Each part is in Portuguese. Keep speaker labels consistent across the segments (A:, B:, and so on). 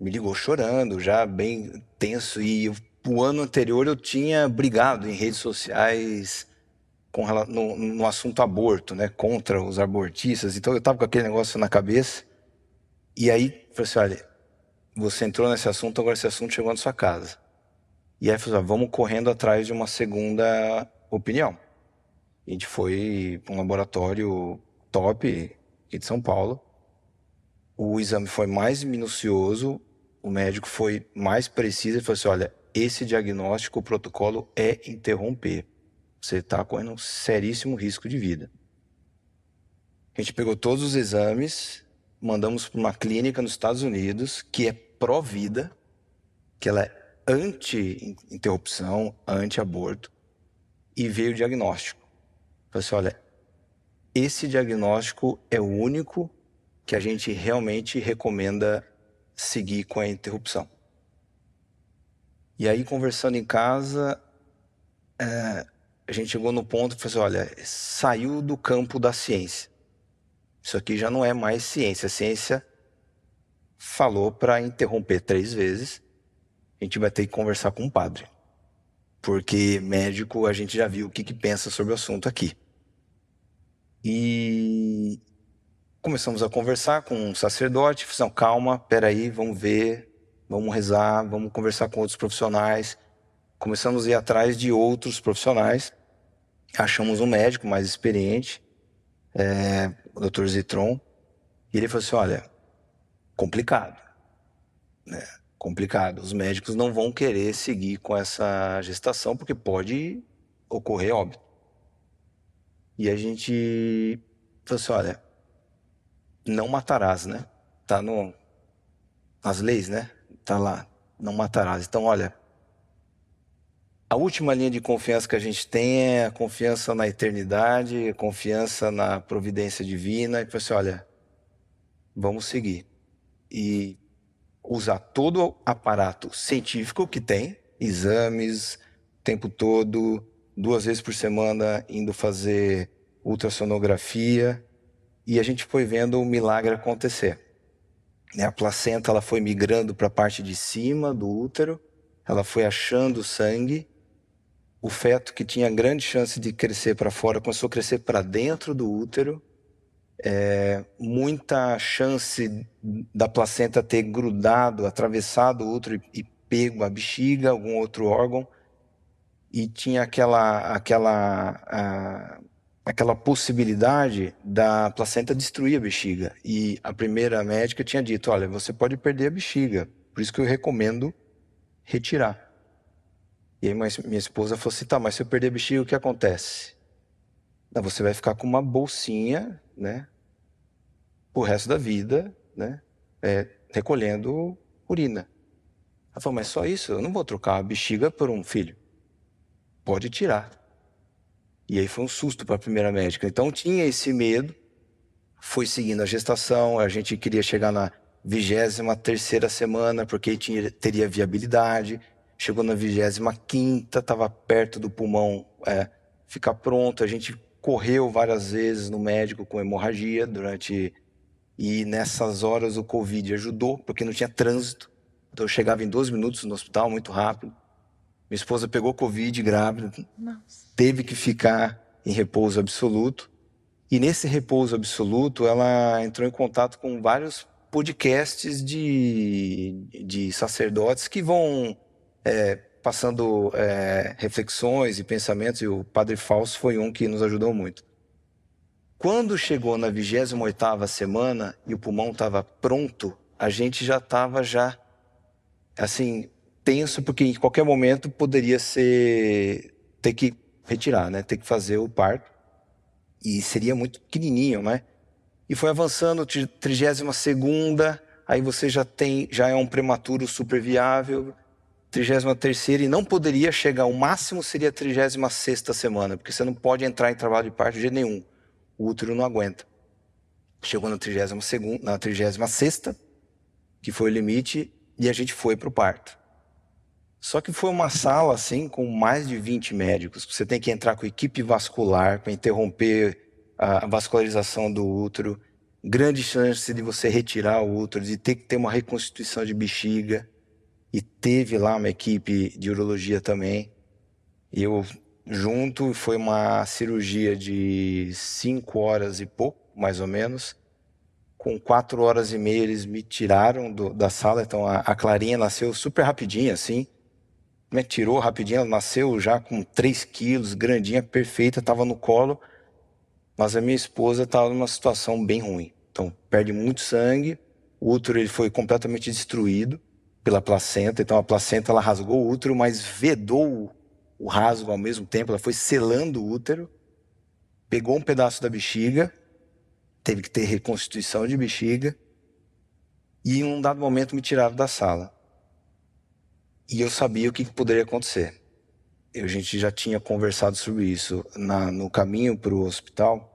A: Me ligou chorando, já bem tenso. E o ano anterior eu tinha brigado em redes sociais no assunto aborto, né? Contra os abortistas. Então eu tava com aquele negócio na cabeça. E aí, falei assim, olha, você entrou nesse assunto, agora esse assunto chegou na sua casa. E aí, falei assim, vamos correndo atrás de uma segunda opinião. A gente foi para um laboratório top aqui de São Paulo. O exame foi mais minucioso, o médico foi mais preciso e falou assim, olha, esse diagnóstico, o protocolo é interromper. Você está correndo um seríssimo risco de vida. A gente pegou todos os exames, mandamos para uma clínica nos Estados Unidos, que é pró-vida, que ela é anti-interrupção, anti-aborto, e veio o diagnóstico. Falei assim, olha, esse diagnóstico é o único que a gente realmente recomenda seguir com a interrupção. E aí, conversando em casa, a gente chegou no ponto e falou assim, olha, saiu do campo da ciência. Isso aqui já não é mais ciência. A ciência falou para interromper 3 vezes. A gente vai ter que conversar com um padre. Porque médico, a gente já viu o que pensa sobre o assunto aqui. E começamos a conversar com um sacerdote. Falei assim, calma, peraí, vamos ver, vamos rezar, vamos conversar com outros profissionais. Começamos a ir atrás de outros profissionais. Achamos um médico mais experiente, o Dr. Zitron, e ele falou assim, olha, complicado, né? Complicado. Os médicos não vão querer seguir com essa gestação porque pode ocorrer óbito. E a gente falou assim, olha, não matarás, né? Tá nas leis, né? Tá lá, não matarás. Então, olha, a última linha de confiança que a gente tem é a confiança na eternidade, a confiança na providência divina. E falou assim, olha, vamos seguir. E usar todo o aparato científico que tem, exames, o tempo todo, 2 vezes por semana indo fazer ultrassonografia. E a gente foi vendo o milagre acontecer. A placenta ela foi migrando para a parte de cima do útero, ela foi achando sangue. O feto que tinha grande chance de crescer para fora começou a crescer para dentro do útero. Muita chance da placenta ter grudado, atravessado o útero e pego a bexiga, algum outro órgão. E tinha aquela possibilidade da placenta destruir a bexiga. E a primeira médica tinha dito, olha, você pode perder a bexiga, por isso que eu recomendo retirar. E aí minha esposa falou assim, tá, mas se eu perder a bexiga, o que acontece? Não, você vai ficar com uma bolsinha, né, o resto da vida, né, recolhendo urina. Ela falou, mas só isso? Eu não vou trocar a bexiga por um filho. Pode tirar. E aí foi um susto para a primeira médica. Então tinha esse medo, foi seguindo a gestação, a gente queria chegar na 23ª semana, porque teria viabilidade. Chegou na 25ª, estava perto do pulmão ficar pronto. A gente correu várias vezes no médico com hemorragia e nessas horas o Covid ajudou, porque não tinha trânsito. Então eu chegava em 2 minutos no hospital, muito rápido. Minha esposa pegou Covid grávida,
B: Nossa.
A: teve que ficar em repouso absoluto. E nesse repouso absoluto, ela entrou em contato com vários podcasts de sacerdotes que vão passando reflexões e pensamentos, e o Padre Fausto foi um que nos ajudou muito. Quando chegou na 28ª semana e o pulmão estava pronto, a gente já estava assim, tenso, porque em qualquer momento poderia ter que retirar, né? Ter que fazer o parto. E seria muito pequenininho, né? E foi avançando, 32ª, aí você já é um prematuro super viável, 33ª, e não poderia chegar, o máximo seria a 36ª semana, porque você não pode entrar em trabalho de parto de jeito nenhum. O útero não aguenta. Chegou na 32ª, na 36ª, que foi o limite, e a gente foi para o parto. Só que foi uma sala assim com mais de 20 médicos. Você tem que entrar com equipe vascular para interromper a vascularização do útero. grande chance de você retirar o útero, de ter que ter uma reconstituição de bexiga. E teve lá uma equipe de urologia também. E eu junto, foi uma cirurgia de 5 horas e pouco, mais ou menos. Com 4 horas e meia eles me tiraram da sala. Então a Clarinha nasceu super rapidinho, assim. Me tirou rapidinho, ela nasceu já com 3 quilos, grandinha, perfeita, estava no colo. Mas a minha esposa estava numa situação bem ruim. Então perde muito sangue, o útero ele foi completamente destruído pela placenta. Então a placenta ela rasgou o útero, mas vedou o rasgo ao mesmo tempo. Ela foi selando o útero, pegou um pedaço da bexiga, teve que ter reconstituição de bexiga. E em um dado momento me tiraram da sala. E eu sabia o que poderia acontecer. A gente já tinha conversado sobre isso. No caminho para o hospital,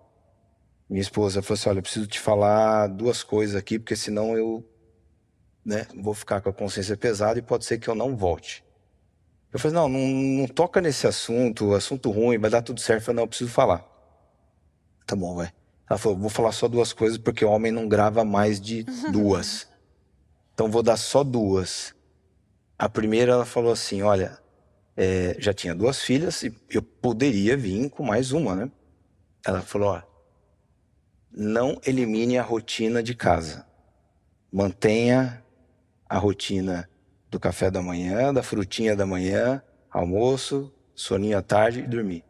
A: minha esposa falou assim, olha, eu preciso te falar 2 coisas aqui, porque senão eu vou ficar com a consciência pesada e pode ser que eu não volte. Eu falei, não toca nesse assunto ruim, vai dar tudo certo. Eu falei, não, eu preciso falar. Tá bom, vai. Ela falou, vou falar só 2 coisas, porque o homem não grava mais de 2. Então vou dar só 2. A primeira, ela falou assim, olha, já tinha 2 filhas e eu poderia vir com mais uma, né? Ela falou, ó, não elimine a rotina de casa. Mantenha a rotina do café da manhã, da frutinha da manhã, almoço, soninho à tarde e dormir.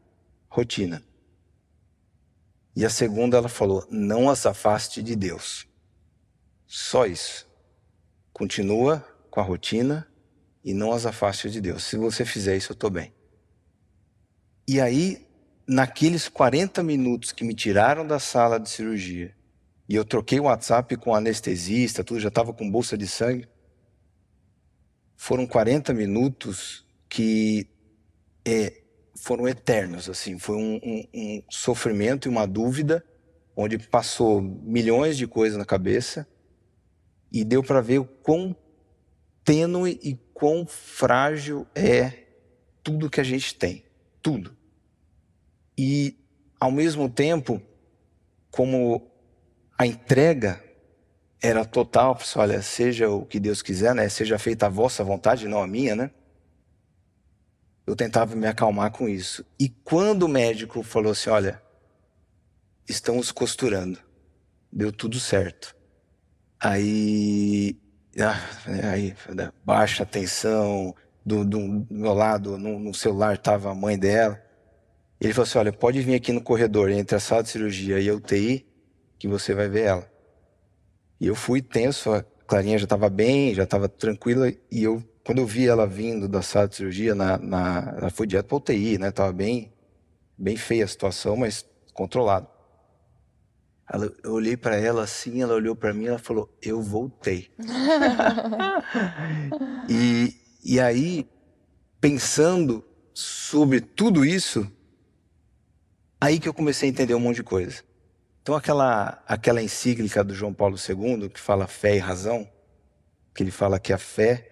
A: Rotina. E a segunda, ela falou, não as afaste de Deus. Só isso. Continua com a rotina e não as afaste de Deus. Se você fizer isso, eu estou bem. E aí, naqueles 40 minutos que me tiraram da sala de cirurgia, e eu troquei o WhatsApp com o anestesista, tudo, já estava com bolsa de sangue, foram 40 minutos que foram eternos, assim. Foi um sofrimento e uma dúvida, onde passou milhões de coisas na cabeça, e deu para ver o quão tênue e quão frágil é tudo que a gente tem. Tudo. E, ao mesmo tempo, como a entrega era total, pessoal, olha, seja o que Deus quiser, né? Seja feita a vossa vontade, não a minha, né? Eu tentava me acalmar com isso. E quando o médico falou assim, olha, estamos costurando, deu tudo certo. Aí baixa a tensão, do meu lado, no celular estava a mãe dela. Ele falou assim, olha, pode vir aqui no corredor, entre a sala de cirurgia e a UTI, que você vai ver ela. E eu fui tenso, a Clarinha já estava bem, já estava tranquila, e quando eu vi ela vindo da sala de cirurgia, ela foi direto para a UTI, né? Estava bem feia a situação, mas controlado. Eu olhei para ela assim, ela olhou para mim, ela falou, eu voltei. E aí, pensando sobre tudo isso, aí que eu comecei a entender um monte de coisa. Então aquela encíclica do João Paulo II, que fala fé e razão, que ele fala que a fé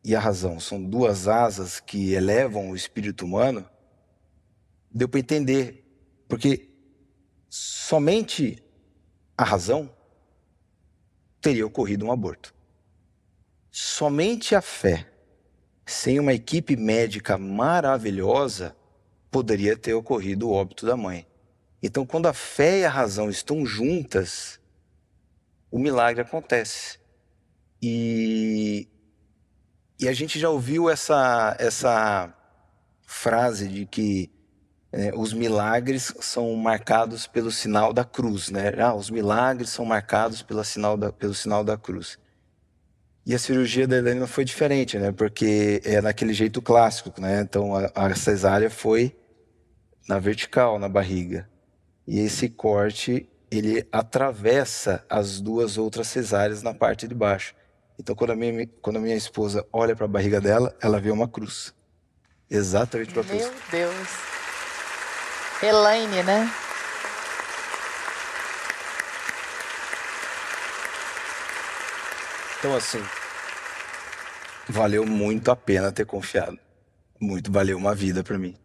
A: e a razão são 2 asas que elevam o espírito humano, deu para entender, porque somente a razão teria ocorrido um aborto. Somente a fé, sem uma equipe médica maravilhosa, poderia ter ocorrido o óbito da mãe. Então, quando a fé e a razão estão juntas, o milagre acontece. E a gente já ouviu essa frase de que os milagres são marcados pelo sinal da cruz, né? Os milagres são marcados pelo sinal da cruz. E a cirurgia da Helena foi diferente, né? Porque é naquele jeito clássico, né? Então a cesárea foi na vertical, na barriga. E esse corte, ele atravessa as 2 outras cesáreas na parte de baixo. Então, quando a minha esposa olha para a barriga dela, ela vê uma cruz. Exatamente para a cruz.
B: Meu Deus. Elaine, né?
A: Então, assim, valeu muito a pena ter confiado. Valeu uma vida para mim.